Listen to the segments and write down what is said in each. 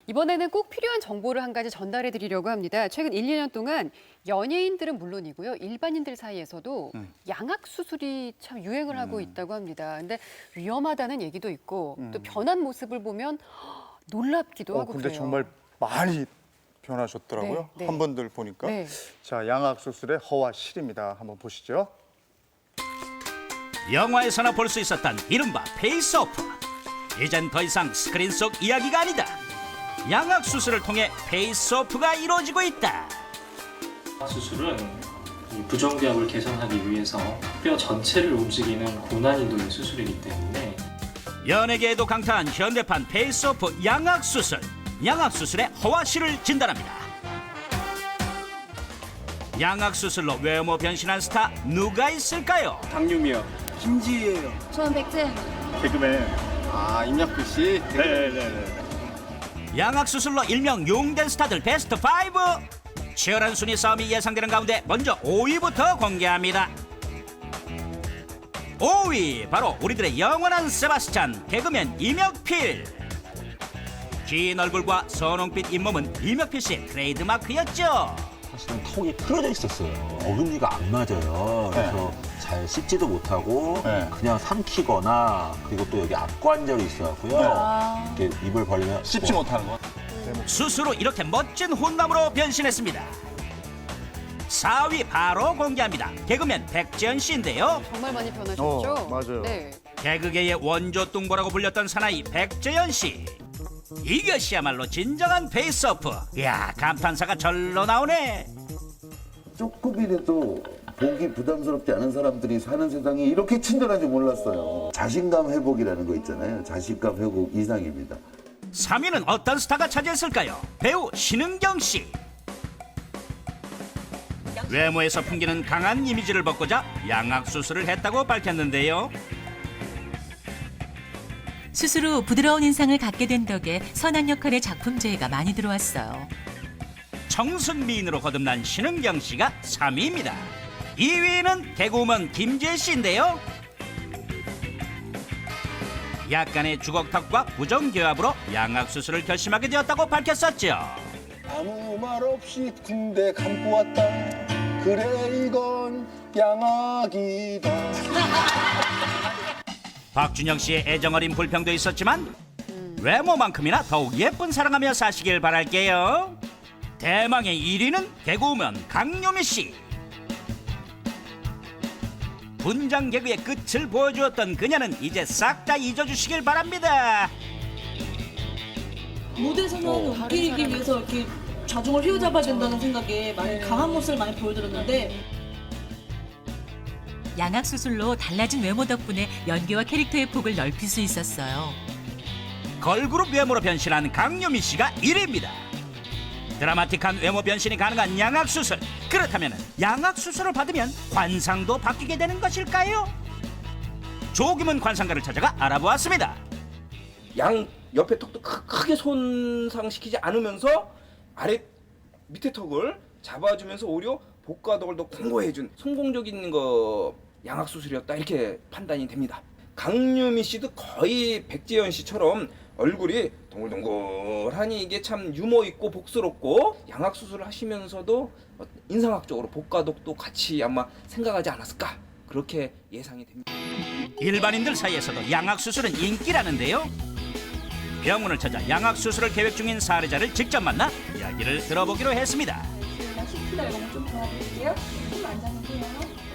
이번에는 꼭 필요한 정보를 한 가지 전달해 드리려고 합니다. 최근 1, 2년 동안 연예인들은 물론이고요. 일반인들 사이에서도 양악 수술이 참 유행을 하고 있다고 합니다. 근데 위험하다는 얘기도 있고 또 변한 모습을 보면 놀랍기도 하고 근데 그래요. 정말 많이 변하셨더라고요. 네, 네. 한 분들 보니까. 네. 자, 양악 수술의 허와 실입니다. 한번 보시죠. 영화에서나 볼 수 있었던 이른바 페이스오프. 이젠 더 이상 스크린 속 이야기가 아니다. 양악 수술을 통해 페이스오프가 이루어지고 있다. 수술은 이 부정교합을 개선하기 위해서 뼈 전체를 움직이는 고난이도의 수술이기 때문에 연예계에도 강타한 현대판 페이스오프 양악 수술. 양악 수술의 허와실을 진단합니다. 양악 수술로 외모 변신한 스타 누가 있을까요? 강유미요. 김지희예요. 저는 백제. 개그맨. 아, 임약부 씨. 네네네. 양악 수술로 일명 용된 스타들 베스트 5. 치열한 순위 싸움이 예상되는 가운데 먼저 5위부터 공개합니다. 5위 바로 우리들의 영원한 세바스찬 개그맨 이명필. 긴 얼굴과 선홍빛 잇몸은 이명필 씨의 트레이드마크였죠. 사실은 턱이 풀어져 있었어요. 어금니가 안 맞아요. 그래서 잘 씹지도 못하고 네. 그냥 삼키거나 그리고 또 여기 앞관절이 있어갖고요. 이렇게 입을 벌리면 씹지 못하는 거. 스스로 이렇게 멋진 혼남으로 변신했습니다. 4위 바로 공개합니다. 개그맨 백지연 씨인데요. 정말 많이 변하셨죠? 맞아요. 네. 개그계의 원조 뚱보라고 불렸던 사나이 백재현 씨. 이것이야말로 진정한 페이스오프. 이야, 감탄사가 절로 나오네. 조금이라도 보기 부담스럽지 않은 사람들이 사는 세상이 이렇게 친절한지 몰랐어요. 자신감 회복이라는 거 있잖아요. 자신감 회복 이상입니다. 3위는 어떤 스타가 차지했을까요? 배우 신은경 씨. 외모에서 풍기는 강한 이미지를 벗고자 양악 수술을 했다고 밝혔는데요. 수술 후 부드러운 인상을 갖게 된 덕에 선한 역할의 작품 제의가 많이 들어왔어요. 청순미인으로 거듭난 신은경 씨가 3위입니다. 2위는 개그우먼 김지혜 씨인데요. 약간의 주걱턱과 부정교합으로 양악 수술을 결심하게 되었다고 밝혔었죠. 아무 말 없이 군대 감고 왔다. 그래 이건 양악이다. 박준영 씨의 애정어린 불평도 있었지만 외모만큼이나 더욱 예쁜 사랑하며 사시길 바랄게요. 대망의 1위는 개그우먼 강요미 씨. 분장 개그의 끝을 보여주었던 그녀는 이제 싹 다 잊어주시길 바랍니다. 무대에서는 웃기기 위해서 이렇게 자중을 휘어잡아야 된다는 생각에 많이 강한 모습을 많이 보여드렸는데 양악 수술로 달라진 외모 덕분에 연기와 캐릭터의 폭을 넓힐 수 있었어요. 걸그룹 외모로 변신한 강요미 씨가 1위입니다. 드라마틱한 외모 변신이 가능한 양악 수술. 그렇다면 양악 수술을 받으면 관상도 바뀌게 되는 것일까요? 조기문 관상가를 찾아가 알아보았습니다. 양 옆에 턱도 크게 손상시키지 않으면서 아래 밑에 턱을 잡아주면서 오히려 복과덕을 더 공고해준 성공적인 거 양악 수술이었다 이렇게 판단이 됩니다. 강유미 씨도 거의 백지연 씨처럼 얼굴이 동글동글하니 이게 참 유머 있고 복스럽고 양악 수술을 하시면서도 인상학적으로 복과덕도 같이 아마 생각하지 않았을까 그렇게 예상이 됩니다. 일반인들 사이에서도 양악 수술은 인기라는데요. 병원을 찾아 양악 수술을 계획 중인 사례자를 직접 만나 이야기를 들어보기로 했습니다.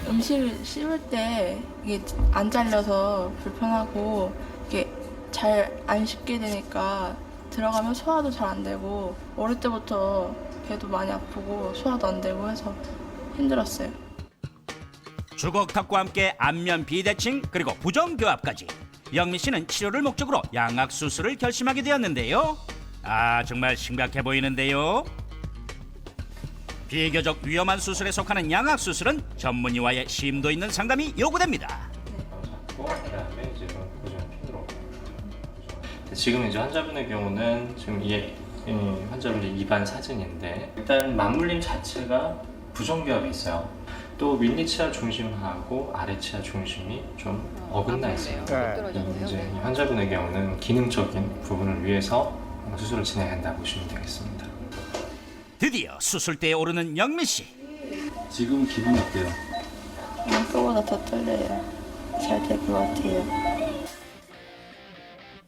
음식을 씹을 때 이게 안 잘려서 불편하고 이게 잘 안 씹게 되니까 들어가면 소화도 잘 안 되고 어릴 때부터 배도 많이 아프고 소화도 안 되고 해서 힘들었어요. 주걱턱과 함께 안면 비대칭 그리고 부정교합까지. 영미 씨는 치료를 목적으로 양악 수술을 결심하게 되었는데요. 아, 정말 심각해 보이는데요. 비교적 위험한 수술에 속하는 양악 수술은 전문의와의 심도 있는 상담이 요구됩니다. 그다음에 이제 부정핀으로. 지금 이제 환자분의 경우는 지금 이 환자분의 입안 사진인데 일단 맞물림 자체가 부정교합이 있어요. 또 윗니치아 중심하고 아래치아 중심이 좀 어긋나 있어요. 떨어졌네요. 이제 이 환자분의 경우는 기능적인 부분을 위해서 수술을 진행한다 보시면 되겠습니다. 드디어 수술대에 오르는 영미 씨. 지금 기분 어때요? 아까보다 더 떨려요. 잘 될 것 같아요.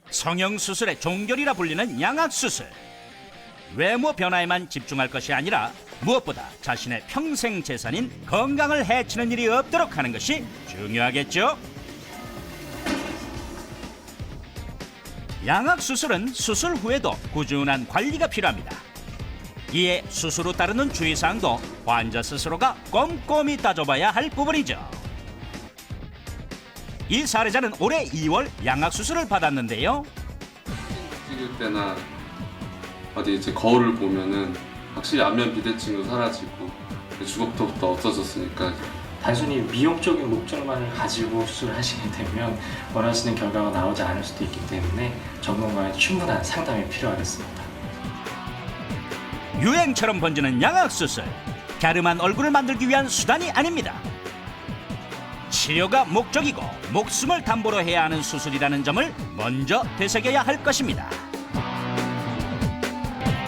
성형 수술의 종결이라 불리는 양악 수술. 외모 변화에만 집중할 것이 아니라 무엇보다 자신의 평생 재산인 건강을 해치는 일이 없도록 하는 것이 중요하겠죠. 양악 수술은 수술 후에도 꾸준한 관리가 필요합니다. 이에 수술 후 따르는 주의사항도 환자 스스로가 꼼꼼히 따져봐야 할 부분이죠. 이 사례자는 올해 2월 양악 수술을 받았는데요. 찍을 때나 어디 이제 거울을 보면은 확실히 안면 비대칭도 사라지고 주걱도부터 없어졌으니까 단순히 미용적인 목적만을 가지고 수술을 하시게 되면 원하시는 결과가 나오지 않을 수도 있기 때문에 전문가의 충분한 상담이 필요하겠습니다. 유행처럼 번지는 양악 수술. 갸름한 얼굴을 만들기 위한 수단이 아닙니다. 치료가 목적이고 목숨을 담보로 해야 하는 수술이라는 점을 먼저 되새겨야 할 것입니다.